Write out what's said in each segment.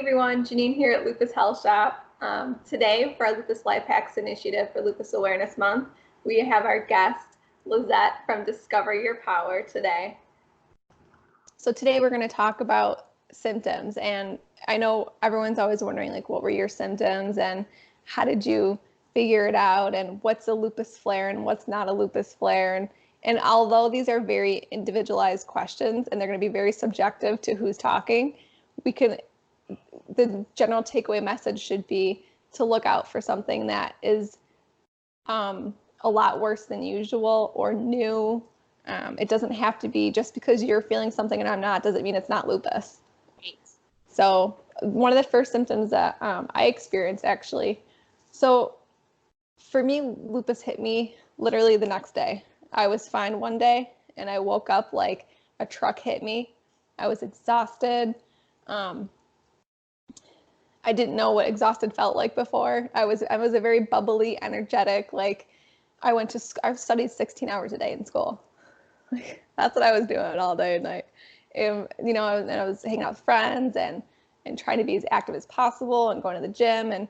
everyone, Janeen here at Lupus Health Shop. Today, for our Lupus Life Hacks Initiative for Lupus Awareness Month, we have our guest, Lizette from Discover Your Power today. So today we're going to talk about symptoms, and I know everyone's always wondering, like, what were your symptoms and how did you figure it out, and what's a lupus flare and what's not a lupus flare. And although these are very individualized questions and they're going to be very subjective to who's talking, the general takeaway message should be to look out for something that is a lot worse than usual or new. It doesn't have to be just because you're feeling something and I'm not, doesn't mean it's not lupus. Right. So one of the first symptoms that I experienced actually, so for me, lupus hit me literally the next day. I was fine one day and I woke up like a truck hit me. I was exhausted. I didn't know what exhausted felt like before. I was a very bubbly, energetic, like I studied 16 hours a day in school. Like, that's what I was doing all day and night. And I was hanging out with friends and trying to be as active as possible and going to the gym. And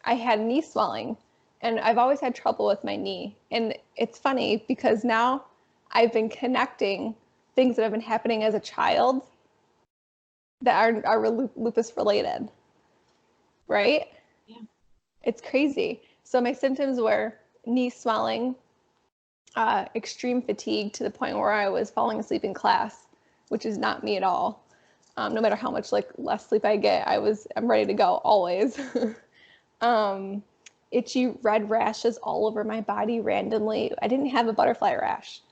I had knee swelling, and I've always had trouble with my knee. And it's funny because now I've been connecting things that have been happening as a child that are lupus related. Right? Yeah. It's crazy. So my symptoms were knee swelling, extreme fatigue to the point where I was falling asleep in class, which is not me at all. No matter how much less sleep I get, I'm ready to go always. Itchy red rashes all over my body randomly. I didn't have a butterfly rash.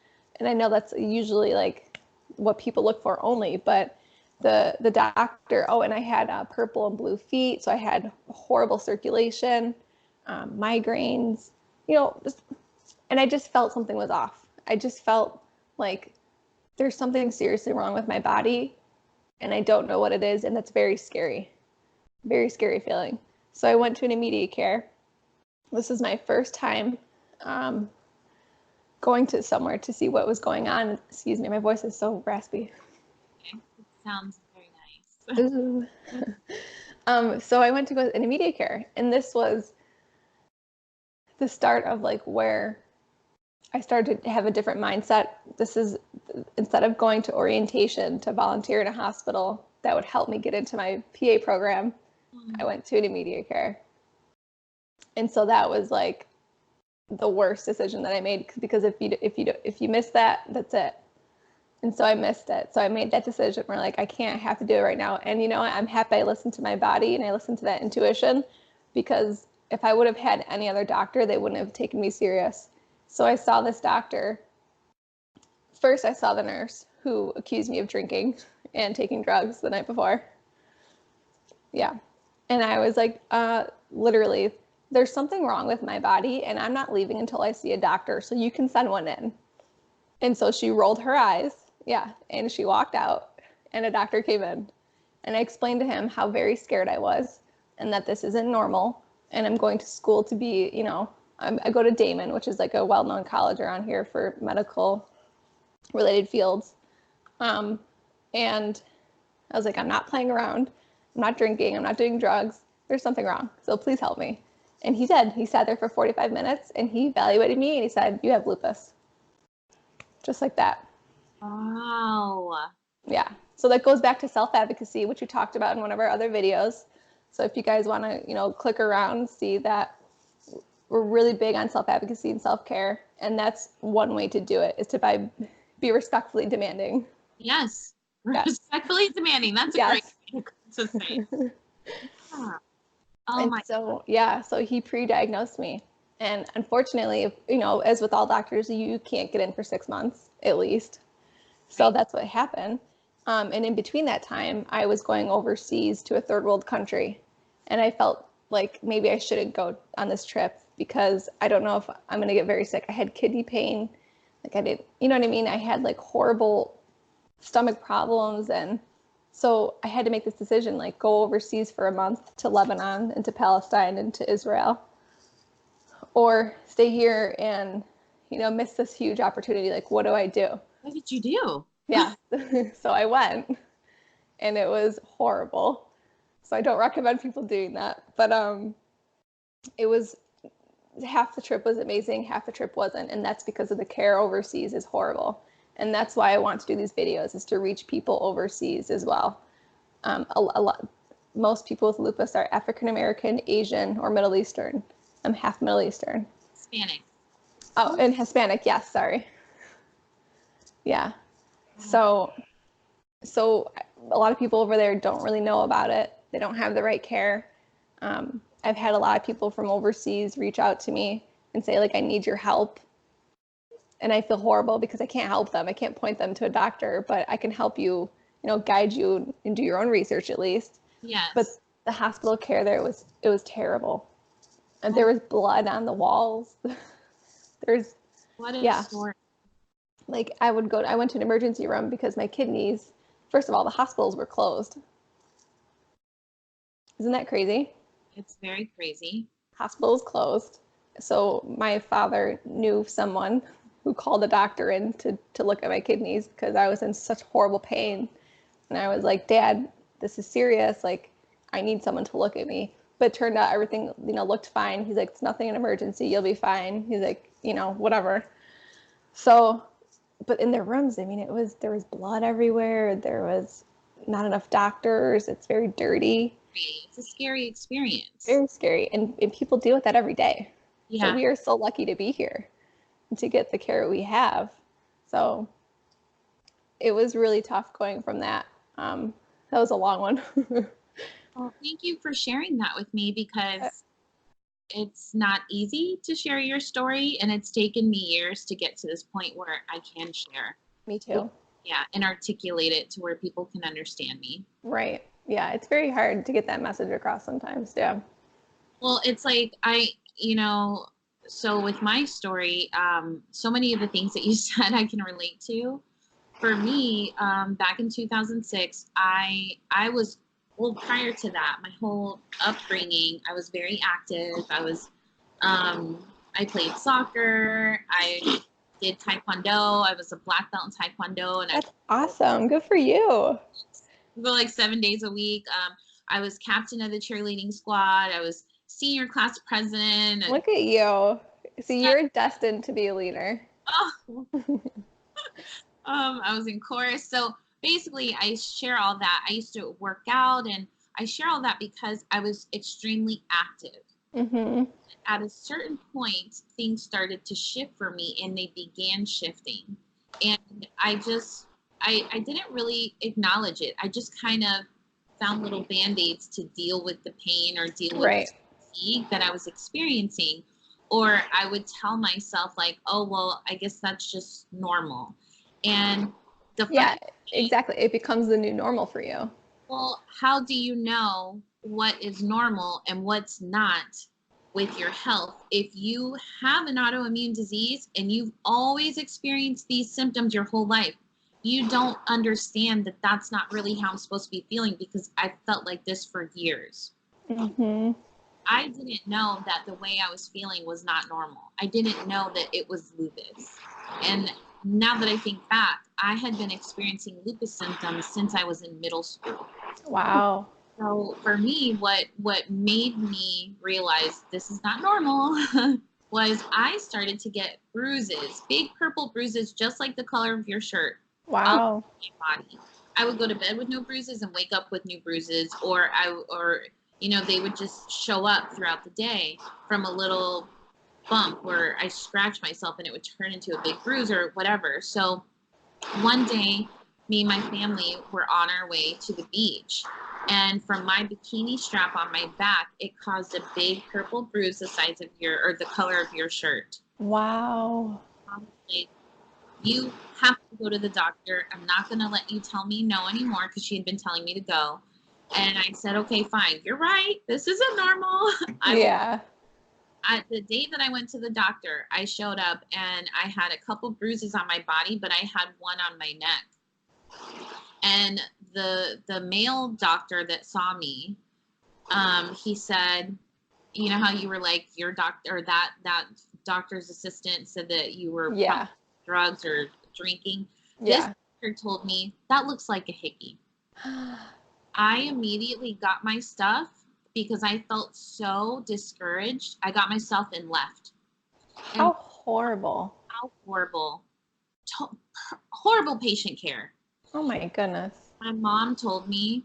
And I know that's usually like what people look for only, but the doctor, and I had purple and blue feet, so I had horrible circulation, migraines, and I just felt something was off. I just felt like there's something seriously wrong with my body, and I don't know what it is, and that's very scary feeling. So I went to an immediate care. This is my first time going to somewhere to see what was going on. Excuse me, my voice is so raspy. Sounds very nice. So I went to go in immediate care, and this was the start of where I started to have a different mindset. This is, instead of going to orientation to volunteer in a hospital that would help me get into my PA program, I went to an immediate care. And so that was like the worst decision that I made, because if you miss that, that's it. And so I missed it. So I made that decision where I can't have to do it right now. And I'm happy I listened to my body and I listened to that intuition, because if I would have had any other doctor, they wouldn't have taken me serious. So I saw this doctor. First, I saw the nurse who accused me of drinking and taking drugs the night before. Yeah. And I was like, literally, there's something wrong with my body and I'm not leaving until I see a doctor. So you can send one in. And so she rolled her eyes. Yeah. And she walked out and a doctor came in, and I explained to him how very scared I was and that this isn't normal. And I'm going to school to be, I go to Damon, which is like a well-known college around here for medical related fields. And I was like, I'm not playing around. I'm not drinking. I'm not doing drugs. There's something wrong. So please help me. And he did. He sat there for 45 minutes and he evaluated me and he said, you have lupus. Just like that. Wow. Yeah. So that goes back to self-advocacy, which we talked about in one of our other videos. So if you guys want to, click around, see that we're really big on self-advocacy and self-care. And that's one way to do it, is to be respectfully demanding. Yes. Respectfully demanding. That's a great way to say. Yeah. Oh and my so, yeah, so he pre-diagnosed me. And unfortunately, as with all doctors, you can't get in for 6 months at least. So that's what happened. And in between that time, I was going overseas to a third world country. And I felt like maybe I shouldn't go on this trip because I don't know if I'm going to get very sick. I had kidney pain. I didn't, you know what I mean? I had horrible stomach problems. And so I had to make this decision, go overseas for a month to Lebanon and to Palestine and to Israel, or stay here and, miss this huge opportunity. What do I do? What did you do? Yeah. So I went, and it was horrible. So I don't recommend people doing that. But it was, half the trip was amazing, half the trip wasn't. And that's because of the care overseas is horrible. And that's why I want to do these videos, is to reach people overseas as well. A lot, most people with lupus are African American, Asian, or Middle Eastern. I'm half Middle Eastern. Hispanic. Oh, and Hispanic, yes, sorry. Yeah. So a lot of people over there don't really know about it. They don't have the right care. I've had a lot of people from overseas reach out to me and say, like, I need your help. And I feel horrible because I can't help them. I can't point them to a doctor, but I can help you, guide you and do your own research at least. Yes. But the hospital care there it was terrible. And there was blood on the walls. What a story. Like I went to an emergency room because my kidneys, first of all, the hospitals were closed. Isn't that crazy? It's very crazy. Hospitals closed. So my father knew someone who called a doctor in to look at my kidneys because I was in such horrible pain. And I was like, Dad, this is serious. Like, I need someone to look at me. But it turned out everything, looked fine. He's like, it's nothing an emergency. You'll be fine. He's like, whatever. So, but in their rooms, I mean, there was blood everywhere. There was not enough doctors. It's very dirty. It's a scary experience. Very scary. And people deal with that every day. Yeah. So we are so lucky to be here and to get the care we have. So it was really tough going from that. That was a long one. Well, thank you for sharing that with me, because it's not easy to share your story, and it's taken me years to get to this point where I can share. Me too. Yeah, and articulate it to where people can understand me. Right. Yeah, it's very hard to get that message across sometimes. Yeah. Well, it's like so with my story, so many of the things that you said I can relate to. For me, back in 2006, I was, well, prior to that, my whole upbringing, I was very active. I played soccer. I did Taekwondo. I was a black belt in Taekwondo. And that's awesome. Good for you. Go like 7 days a week. I was captain of the cheerleading squad. I was senior class president. Look at you. So you're destined to be a leader. Oh. I was in chorus. So basically, I share all that. I used to work out, and I share all that because I was extremely active. Mm-hmm. At a certain point, things started to shift for me, and they began shifting. And I didn't really acknowledge it. I just kind of found little Band-Aids to deal with the pain or deal with the fatigue that I was experiencing. Or I would tell myself, like, oh, well, I guess that's just normal. And exactly. It becomes the new normal for you. Well, how do you know what is normal and what's not with your health if you have an autoimmune disease and you've always experienced these symptoms your whole life? You don't understand that that's not really how I'm supposed to be feeling, because I felt like this for years. Mm-hmm. I didn't know that the way I was feeling was not normal. I didn't know that it was lupus. And now that I think back, I had been experiencing lupus symptoms since I was in middle school. Wow. So for me, what made me realize this is not normal was I started to get bruises, big purple bruises, just like the color of your shirt. Wow. My body. I would go to bed with no bruises and wake up with new bruises, or they would just show up throughout the day from a little bump where I scratched myself and it would turn into a big bruise or whatever. So one day, me and my family were on our way to the beach, and from my bikini strap on my back, it caused a big purple bruise the size of the color of your shirt. Wow. You have to go to the doctor. I'm not going to let you tell me no anymore, because she had been telling me to go. And I said, okay, fine. You're right. This isn't normal. The day that I went to the doctor, I showed up and I had a couple bruises on my body, but I had one on my neck. And the male doctor that saw me, he said, you know how you were like, your doctor, or that doctor's assistant said that you were drugs or drinking. This doctor told me, that looks like a hickey. I immediately got my stuff because I felt so discouraged. I got my stuff and left. And How horrible. how horrible. Horrible patient care. Oh my goodness. My mom told me,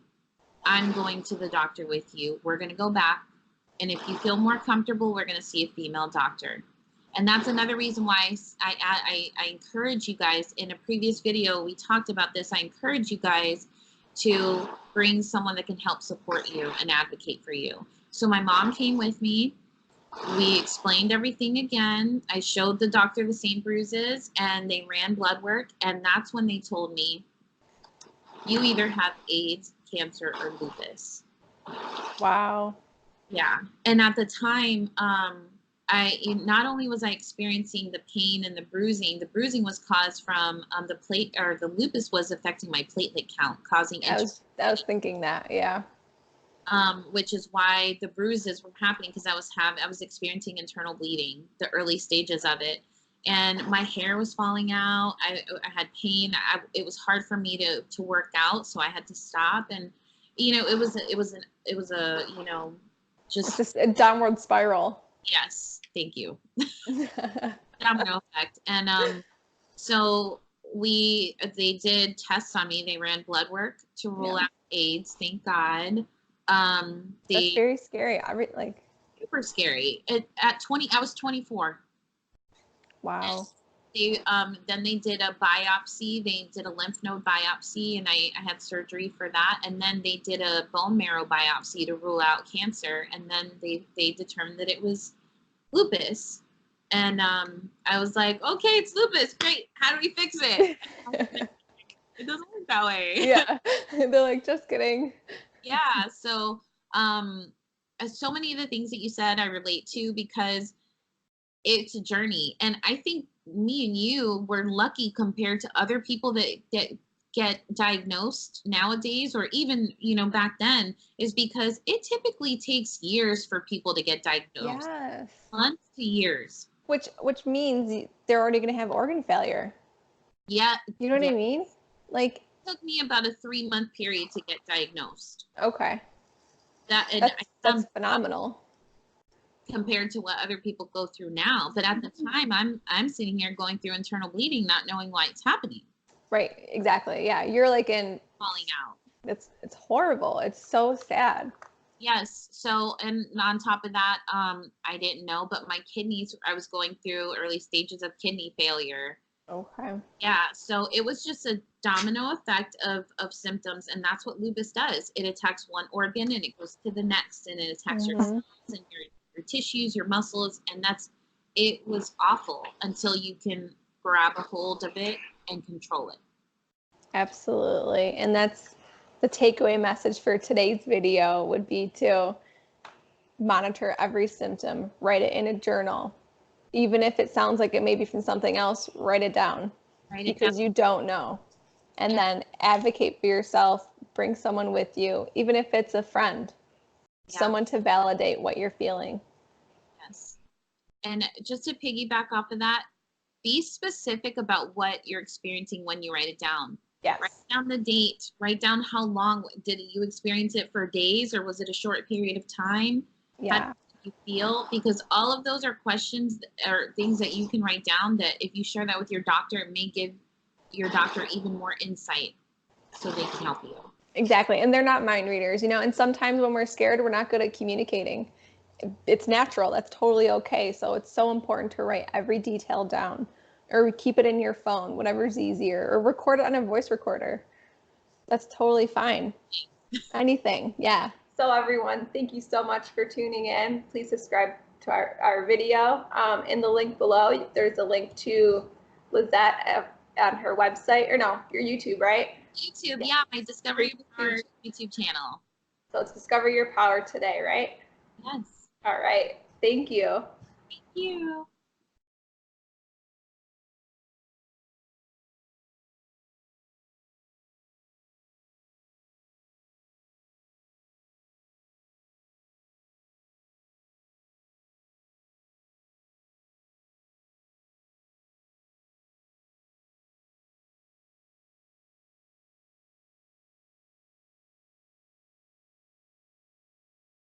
I'm going to the doctor with you. We're going to go back. And if you feel more comfortable, we're going to see a female doctor. And that's another reason why I encourage you guys. In a previous video, we talked about this. I encourage you guys to bring someone that can help support you and advocate for you. So my mom came with me. We explained everything again. I showed the doctor the same bruises, and they ran blood work. And that's when they told me, you either have AIDS, cancer, or lupus. Wow. Yeah. And at the time, not only was I experiencing the pain and the bruising was caused from the lupus was affecting my platelet count, causing I was thinking that, yeah. Which is why the bruises were happening, because I was experiencing internal bleeding, the early stages of it, and my hair was falling out. I had pain. It was hard for me to work out, so I had to stop. And it was a just a downward spiral. Yes, thank you. Domino effect. And so they did tests on me. They ran blood work to rule out AIDS. Thank God. That's very scary. Super scary. At 20, I was 24. Wow. Then they did a biopsy. They did a lymph node biopsy, and I had surgery for that. And then they did a bone marrow biopsy to rule out cancer. And then they determined that it was lupus. And I was like, okay, it's lupus. Great. How do we fix it? It doesn't work that way. Yeah. They're like, just kidding. Yeah. So many of the things that you said I relate to, because it's a journey. And I think me and you were lucky compared to other people that get diagnosed nowadays, or even, back then, is because it typically takes years for people to get diagnosed. Yes. Months to years. Which means they're already going to have organ failure. Yeah. You know what I mean? Like, it took me about a 3-month period to get diagnosed. Okay. That's phenomenal. Compared to what other people go through now. But at the time, I'm sitting here going through internal bleeding, not knowing why it's happening. Right. Exactly. Yeah. You're like falling out. It's horrible. It's so sad. Yes. So, and on top of that, I didn't know, but my kidneys, I was going through early stages of kidney failure. Okay. Yeah. So it was just a domino effect of symptoms. And that's what lupus does. It attacks one organ and it goes to the next, and it attacks your cells and your tissues, your muscles. And it was awful until you can grab a hold of it and control it. Absolutely. And that's the takeaway message for today's video, would be to monitor every symptom, write it in a journal. Even if it sounds like it may be from something else, write it down. Because you don't know. And then advocate for yourself, bring someone with you, even if it's a friend, someone to validate what you're feeling. Yes. And just to piggyback off of that, be specific about what you're experiencing when you write it down. Yes. Write down the date. Write down how long. Did you experience it for days, or was it a short period of time? Yeah. How did you feel? Because all of those are questions or things that you can write down, that if you share that with your doctor, it may give your doctor even more insight so they can help you. Exactly. And they're not mind readers, and sometimes when we're scared, we're not good at communicating. It's natural. That's totally okay. So it's so important to write every detail down, or keep it in your phone, whatever's easier, or record it on a voice recorder. That's totally fine. Anything. Yeah. So everyone, thank you so much for tuning in. Please subscribe to our video. In the link below, there's a link to Lizette on her website, or no, your YouTube, right? YouTube, yeah, my Discover Your Power YouTube channel. So it's Discover Your Power today, right? Yes. All right. Thank you. Thank you.